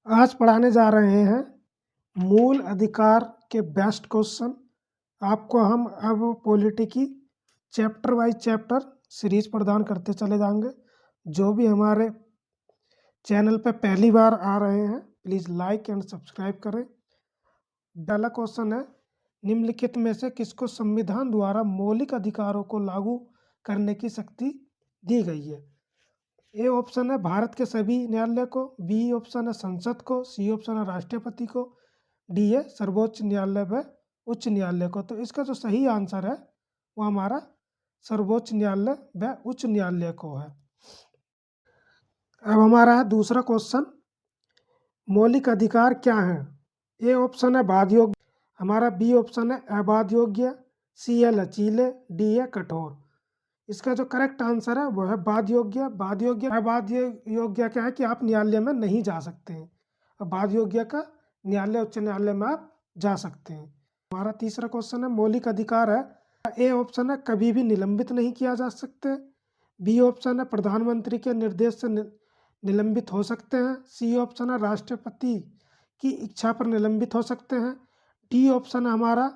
आज पढ़ाने जा रहे हैं मूल अधिकार के बेस्ट क्वेश्चन। आपको हम अब पॉलिटी की चैप्टर वाइज चैप्टर सीरीज प्रदान करते चले जाएंगे। जो भी हमारे चैनल पर पहली बार आ रहे हैं प्लीज़ लाइक एंड सब्सक्राइब करें। पहला क्वेश्चन है, निम्नलिखित में से किसको संविधान द्वारा मौलिक अधिकारों को लागू करने की शक्ति दी गई है? ए ऑप्शन है भारत के सभी न्यायालय को, बी ऑप्शन है संसद को, सी ऑप्शन है राष्ट्रपति को, डी है सर्वोच्च न्यायालय व उच्च न्यायालय को। तो इसका जो सही आंसर है वो हमारा सर्वोच्च न्यायालय व उच्च न्यायालय को है। अब हमारा है दूसरा क्वेश्चन, मौलिक अधिकार क्या है? ए ऑप्शन है बाध योग्य, हमारा बी ऑप्शन है अबाध योग्य, सी है लचीले, डी है कठोर। इसका जो करेक्ट आंसर है वो है बाध योग्य। बाध योग्य अबाध योग्य क्या है कि आप न्यायालय में नहीं जा सकते हैं, और बाध योग्य का न्यायालय उच्च न्यायालय में आप जा सकते हैं। हमारा तीसरा क्वेश्चन है मौलिक अधिकार है, ए ऑप्शन है कभी भी निलंबित नहीं किया जा सकते, बी ऑप्शन है प्रधानमंत्री के निर्देश से निलंबित हो सकते हैं, सी ऑप्शन है राष्ट्रपति की इच्छा पर निलंबित हो सकते हैं, डी ऑप्शन हमारा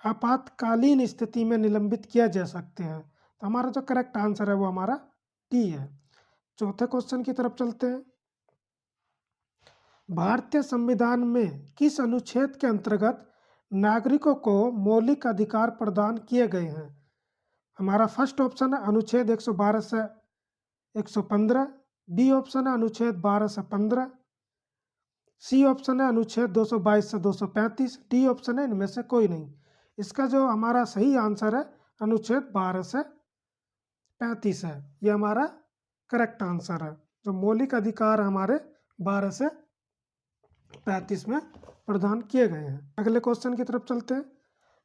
आपातकालीन स्थिति में निलंबित किया जा सकते हैं। तो हमारा जो करेक्ट आंसर है वो हमारा डी है। चौथे क्वेश्चन की तरफ चलते हैं, भारतीय संविधान में किस अनुच्छेद के अंतर्गत नागरिकों को मौलिक अधिकार प्रदान किए गए हैं? हमारा फर्स्ट ऑप्शन है अनुच्छेद 112 से 115, बी ऑप्शन है अनुच्छेद 12 से 15, सी ऑप्शन है अनुच्छेद 222 से 235, डी ऑप्शन है इनमें से कोई नहीं। इसका जो हमारा सही आंसर है अनुच्छेद 12 से 35 है, ये हमारा करेक्ट आंसर है। जो मौलिक अधिकार हमारे 12 से 35 में प्रदान किए गए हैं। अगले क्वेश्चन की तरफ चलते हैं,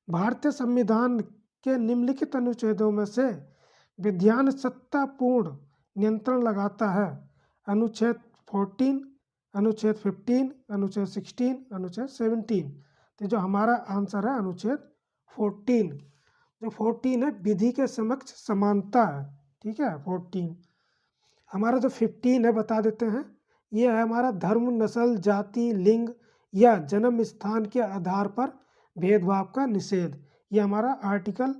भारतीय संविधान के निम्नलिखित अनुच्छेदों में से विधान सत्ता पूर्ण नियंत्रण लगाता है? अनुच्छेद 14, अनुच्छेद 15, अनुच्छेद 16, अनुच्छेद 17। तो जो हमारा आंसर है अनुच्छेद 14। जो 14 है विधि के समक्ष समानता है, ठीक है 14। हमारा जो 15 है बता देते हैं, ये है हमारा धर्म, नस्ल, जाति, लिंग या जन्म स्थान के आधार पर भेदभाव का निषेध, ये हमारा आर्टिकल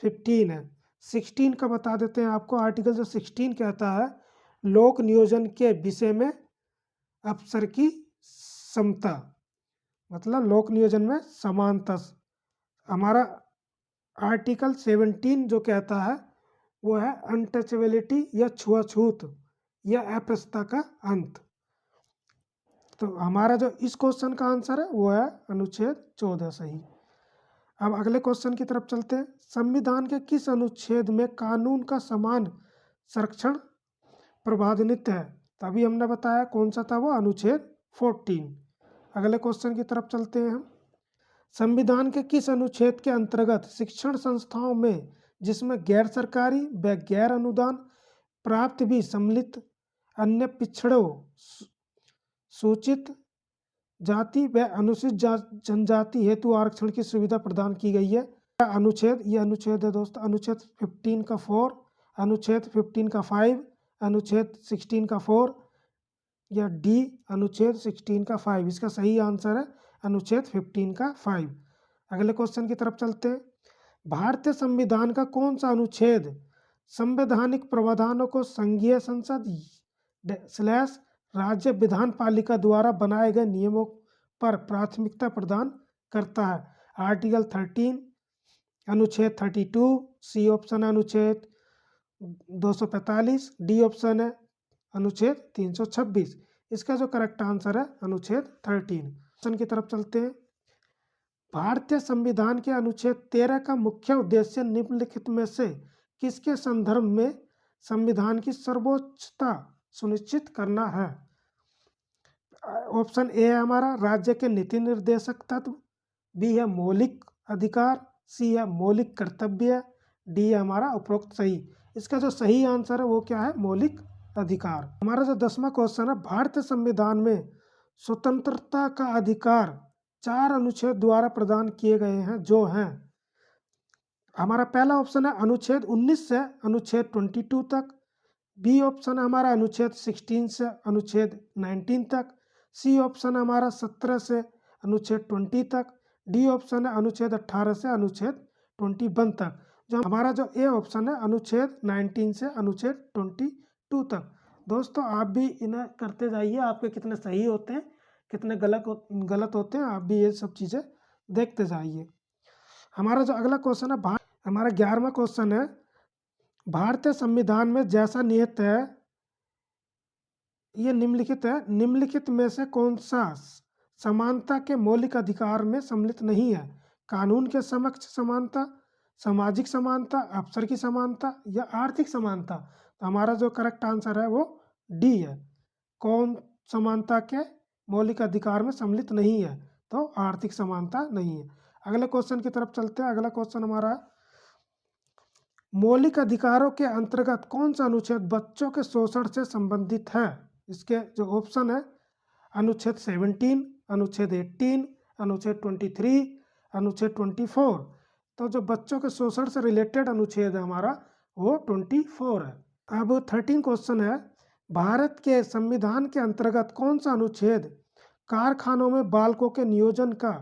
15 है। 16 का बता देते हैं आपको, आर्टिकल जो 16 कहता है लोक नियोजन के विषय में अफसर की समता, मतलब लोक नियोजन में समानता। हमारा आर्टिकल 17 जो कहता है वो है अनटचेबिलिटी या छुआछूत या अस्पृश्यता का अंत। तो हमारा जो इस क्वेश्चन का आंसर है वो है अनुच्छेद 14 सही। अब अगले क्वेश्चन की तरफ चलते हैं, संविधान के किस अनुच्छेद में कानून का समान संरक्षण प्रावधानित है? तभी हमने बताया कौन सा था वो, अनुच्छेद 14। अगले क्वेश्चन की तरफ चलते हैं हम, संविधान के किस अनुच्छेद के अंतर्गत शिक्षण संस्थाओं में जिसमें गैर सरकारी व गैर अनुदान प्राप्त भी सम्मिलित अन्य पिछड़ों, सूचित जाति व अनुसूचित जनजाति हेतु आरक्षण की सुविधा प्रदान की गई है? अनुच्छेद, ये अनुच्छेद है दोस्तों, अनुच्छेद 15 का 4, अनुच्छेद 15 का 5, अनुच्छेद 16 का 4 या डी अनुच्छेद 16 का 5। इसका सही आंसर है अनुच्छेद 15 का 5। अगले क्वेश्चन की तरफ चलते हैं, भारतीय संविधान का कौन सा अनुच्छेद संवैधानिक प्रावधानों को संघीय संसद / राज्य विधान पालिका द्वारा बनाए गए नियमों पर प्राथमिकता प्रदान करता है? आर्टिकल 13, अनुच्छेद 32, सी ऑप्शन है अनुच्छेद 245, डी ऑप्शन है अनुच्छेद 326। इसका जो करेक्ट आंसर है अनुच्छेद 13। क्वेश्चन की तरफ चलते हैं, भारतीय संविधान के अनुच्छेद 13 का मुख्य उद्देश्य निम्नलिखित में से किसके संदर्भ में संविधान की सर्वोच्चता सुनिश्चित करना है? ऑप्शन ए है हमारा राज्य के नीति निर्देशक तत्व, बी है मौलिक अधिकार, सी है मौलिक कर्तव्य, डी है हमारा उपरोक्त सही। इसका जो सही आंसर है वो क्या है, मौलिक अधिकार। हमारा जो 10वां क्वेश्चन है, भारतीय संविधान में स्वतंत्रता का अधिकार 4 अनुच्छेद द्वारा प्रदान किए गए हैं जो हैं, हमारा पहला ऑप्शन है अनुच्छेद 19 से अनुच्छेद 22 तक, बी ऑप्शन है हमारा अनुच्छेद 16 से अनुच्छेद 19 तक, सी ऑप्शन है हमारा 17 से अनुच्छेद 20 तक। डी ऑप्शन है अनुच्छेद 18 से अनुच्छेद 21 तक। जो हमारा जो ए ऑप्शन है अनुच्छेद 19 से अनुच्छेद 22 तक। दोस्तों आप भी इन्हें करते जाइए, आपके कितने सही होते हैं कितने गलत होते हैं, आप भी ये सब चीज़ें देखते जाइए। हमारा जो अगला क्वेश्चन है हमारा 11वां क्वेश्चन है, भारतीय संविधान में जैसा निहित है ये निम्नलिखित है, निम्नलिखित में से कौन सा समानता के मौलिक अधिकार में सम्मिलित नहीं है? कानून के समक्ष समानता, सामाजिक समानता, अवसर की समानता या आर्थिक समानता। तो हमारा जो करेक्ट आंसर है वो डी है। कौन समानता के मौलिक अधिकार में सम्मिलित नहीं है? तो आर्थिक समानता नहीं है। अगले क्वेश्चन की तरफ चलते हैं। अगला क्वेश्चन हमारा, मौलिक अधिकारों के अंतर्गत कौन सा अनुच्छेद बच्चों के शोषण से संबंधित है? इसके जो ऑप्शन है अनुच्छेद 17, अनुच्छेद 18, अनुच्छेद 23, अनुच्छेद 24। तो जो बच्चों के शोषण से रिलेटेड अनुच्छेद है हमारा वो 24 है। अब 13 क्वेश्चन है, भारत के संविधान के अंतर्गत कौन सा अनुच्छेद कारखानों में बालकों के नियोजन का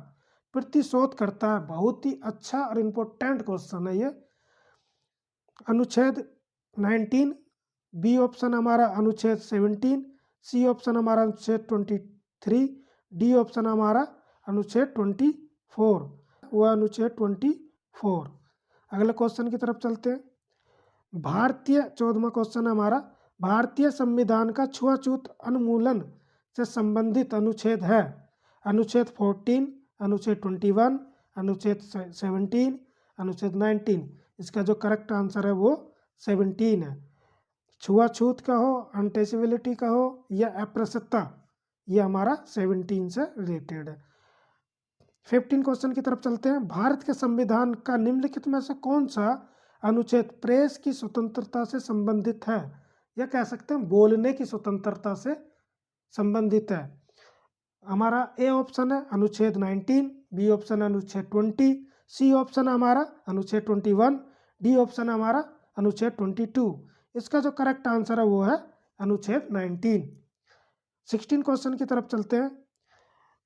प्रतिशोध करता है? बहुत ही अच्छा और इम्पोर्टेंट क्वेश्चन है ये। अनुच्छेद 19, बी ऑप्शन हमारा अनुच्छेद 17, सी ऑप्शन हमारा अनुच्छेद 23, डी ऑप्शन हमारा अनुच्छेद 24, वह अनुच्छेद 24। अगले क्वेश्चन की तरफ चलते हैं। भारतीय 14वां क्वेश्चन है हमारा, भारतीय संविधान का छुआछूत उन्मूलन से संबंधित अनुच्छेद है? अनुच्छेद 14, अनुच्छेद 21, अनुच्छेद 17, अनुच्छेद 19। इसका जो करेक्ट आंसर है वो 17 है। छुआछूत का हो, अनटचेबिलिटी का हो या अप्रसत्ता, ये हमारा 17 से रिलेटेड है। 15 क्वेश्चन की तरफ चलते हैं। भारत के संविधान का निम्नलिखित में से कौन सा अनुच्छेद प्रेस की स्वतंत्रता से संबंधित है? या कह सकते हैं बोलने की स्वतंत्रता से संबंधित है। हमारा ए ऑप्शन है अनुच्छेद 19, बी ऑप्शन है अनुच्छेद 20, सी ऑप्शन है हमारा अनुच्छेद 21, डी ऑप्शन है हमारा अनुच्छेद 22। इसका जो करेक्ट आंसर है वो है अनुच्छेद 19। 16 क्वेश्चन की तरफ चलते हैं।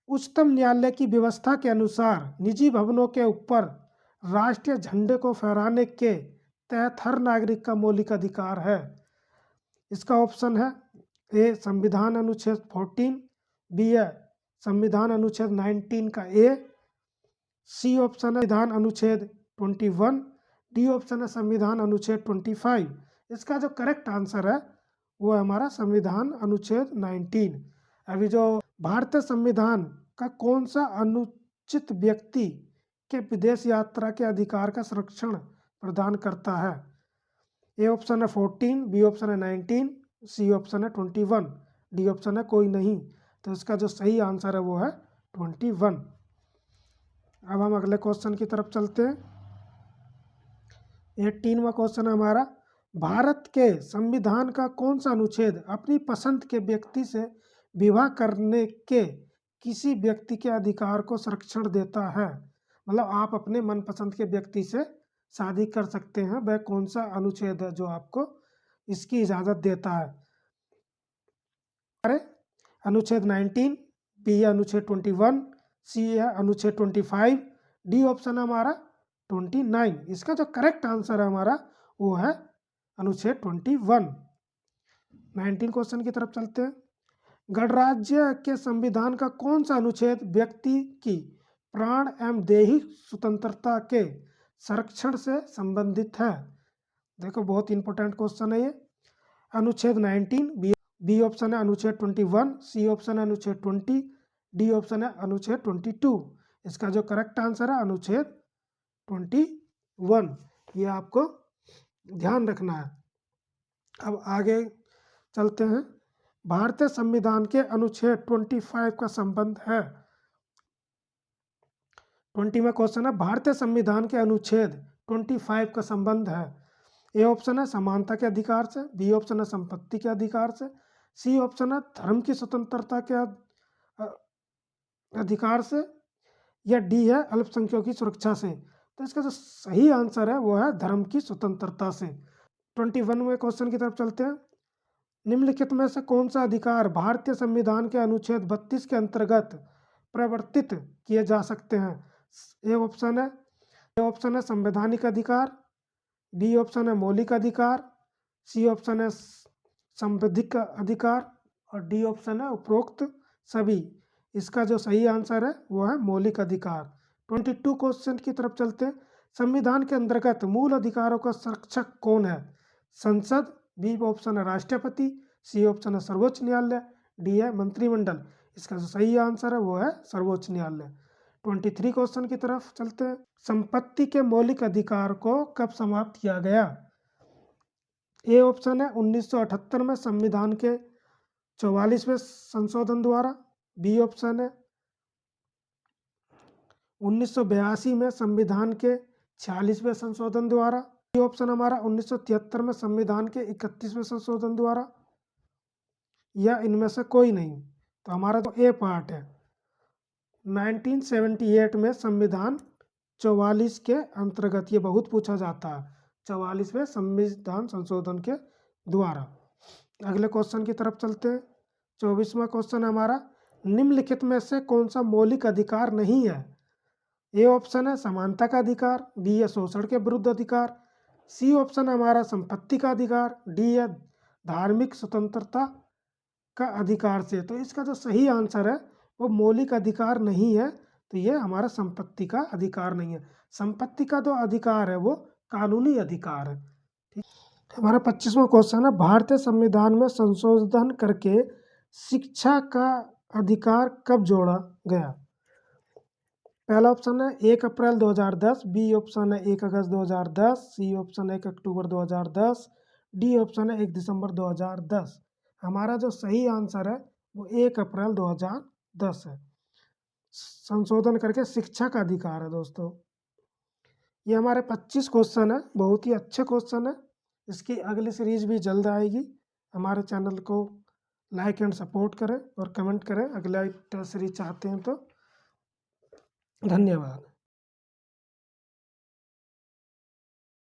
उच्चतम न्यायालय की व्यवस्था के अनुसार निजी भवनों के ऊपर राष्ट्रीय झंडे को फहराने के तहत हर नागरिक का मौलिक अधिकार है। इसका ऑप्शन है ए संविधान अनुच्छेद 14, बी है संविधान अनुच्छेद 19 का ए, सी ऑप्शन है संविधान अनुच्छेद 21, डी ऑप्शन है संविधान अनुच्छेद 25। इसका जो करेक्ट आंसर है वो है हमारा संविधान अनुच्छेद 19। अभी जो भारतीय संविधान का कौन सा अनुचित व्यक्ति के विदेश यात्रा के अधिकार का संरक्षण प्रदान करता है? ए ऑप्शन है 14, बी ऑप्शन है 19, सी ऑप्शन है 21, डी ऑप्शन है कोई नहीं। तो इसका जो सही आंसर है वो है 21। अब हम अगले क्वेश्चन की तरफ चलते हैं। 18वां क्वेश्चन है हमारा, भारत के संविधान का कौन सा अनुच्छेद अपनी पसंद के व्यक्ति से विवाह करने के किसी व्यक्ति के अधिकार को संरक्षण देता है? मतलब आप अपने मनपसंद के व्यक्ति से शादी कर सकते हैं, वह कौन सा अनुच्छेद है जो आपको इसकी इजाज़त देता है? अरे अनुच्छेद 19, बी है अनुच्छेद 21, सी है अनुच्छेद 25, डी ऑप्शन है हमारा 29। इसका जो करेक्ट आंसर है हमारा वो है अनुच्छेद 21। 19 क्वेश्चन की तरफ चलते हैं। गणराज्य के संविधान का कौन सा अनुच्छेद व्यक्ति की प्राण एवं दैहिक स्वतंत्रता के संरक्षण से संबंधित है? देखो बहुत इंपॉर्टेंट क्वेश्चन है ये। अनुच्छेद 19, बी ऑप्शन है अनुच्छेद 21, सी ऑप्शन है अनुच्छेद 20, डी ऑप्शन है अनुच्छेद 22। इसका जो करेक्ट आंसर है अनुच्छेद 21। ये आपको ध्यान रखना है। अब आगे चलते हैं। भारतीय संविधान के अनुच्छेद 25 का संबंध है। 20वां क्वेश्चन है, भारतीय संविधान के अनुच्छेद 25 का संबंध है। ए ऑप्शन है समानता के अधिकार से, बी ऑप्शन है संपत्ति के अधिकार से, सी ऑप्शन है धर्म की स्वतंत्रता के अधिकार से, या डी है अल्पसंख्यकों की सुरक्षा से। तो इसका जो सही आंसर है वो है धर्म की स्वतंत्रता से। 21वें क्वेश्चन की तरफ चलते हैं। निम्नलिखित में से कौन सा अधिकार भारतीय संविधान के अनुच्छेद 32 के अंतर्गत प्रवर्तित किए जा सकते हैं? ए ऑप्शन है संवैधानिक अधिकार, बी ऑप्शन है मौलिक अधिकार, सी ऑप्शन है संवैधिक अधिकार और डी ऑप्शन है उपरोक्त सभी। इसका जो सही आंसर है वो है मौलिक अधिकार। 22 क्वेश्चन की तरफ चलते हैं। संविधान के अंतर्गत मूल अधिकारों का संरक्षक कौन है? संसद, बी ऑप्शन है राष्ट्रपति, सी ऑप्शन है सर्वोच्च न्यायालय, डी है मंत्रिमंडल। इसका जो सही आंसर है वो है सर्वोच्च न्यायालय। 23 क्वेश्चन की तरफ चलते हैं। संपत्ति के मौलिक अधिकार को कब समाप्त किया गया? ए ऑप्शन है 1978 में संविधान के 44वें संशोधन द्वारा, बी ऑप्शन है 1982 में संविधान के 46वें संशोधन द्वारा, डी ऑप्शन हमारा 1973 में संविधान के 31वें संशोधन द्वारा, या इनमें से कोई नहीं। तो हमारा जो ए पार्ट है 1978 में संविधान 44 के अंतर्गत, ये बहुत पूछा जाता है, 44वें संविधान संशोधन के द्वारा। अगले क्वेश्चन की तरफ चलते हैं। 24वां क्वेश्चन हमारा, निम्नलिखित में से कौन सा मौलिक अधिकार नहीं है? ए ऑप्शन है समानता का अधिकार, बी है शोषण के विरुद्ध अधिकार, सी ऑप्शन है हमारा संपत्ति का अधिकार, डी है धार्मिक स्वतंत्रता का अधिकार से। तो इसका जो सही आंसर है वो मौलिक अधिकार नहीं है, तो ये हमारा संपत्ति का अधिकार नहीं है। संपत्ति का जो अधिकार है वो कानूनी अधिकार है। ठीक, हमारा 25वां क्वेश्चन है, भारतीय संविधान में संशोधन करके शिक्षा का अधिकार कब जोड़ा गया? पहला ऑप्शन है 1 अप्रैल 2010, बी ऑप्शन है 1 अगस्त 2010, सी ऑप्शन है 1 अक्टूबर 2010, डी ऑप्शन है 1 दिसंबर 2010। हमारा जो सही आंसर है वो 1 अप्रैल 2010 है। संशोधन करके शिक्षा का अधिकार है दोस्तों। ये हमारे 25 क्वेश्चन है, बहुत ही अच्छे क्वेश्चन है। इसकी अगली सीरीज भी जल्द आएगी। हमारे चैनल को लाइक एंड सपोर्ट करें और कमेंट करें अगला सीरीज चाहते हैं तो। धन्यवाद।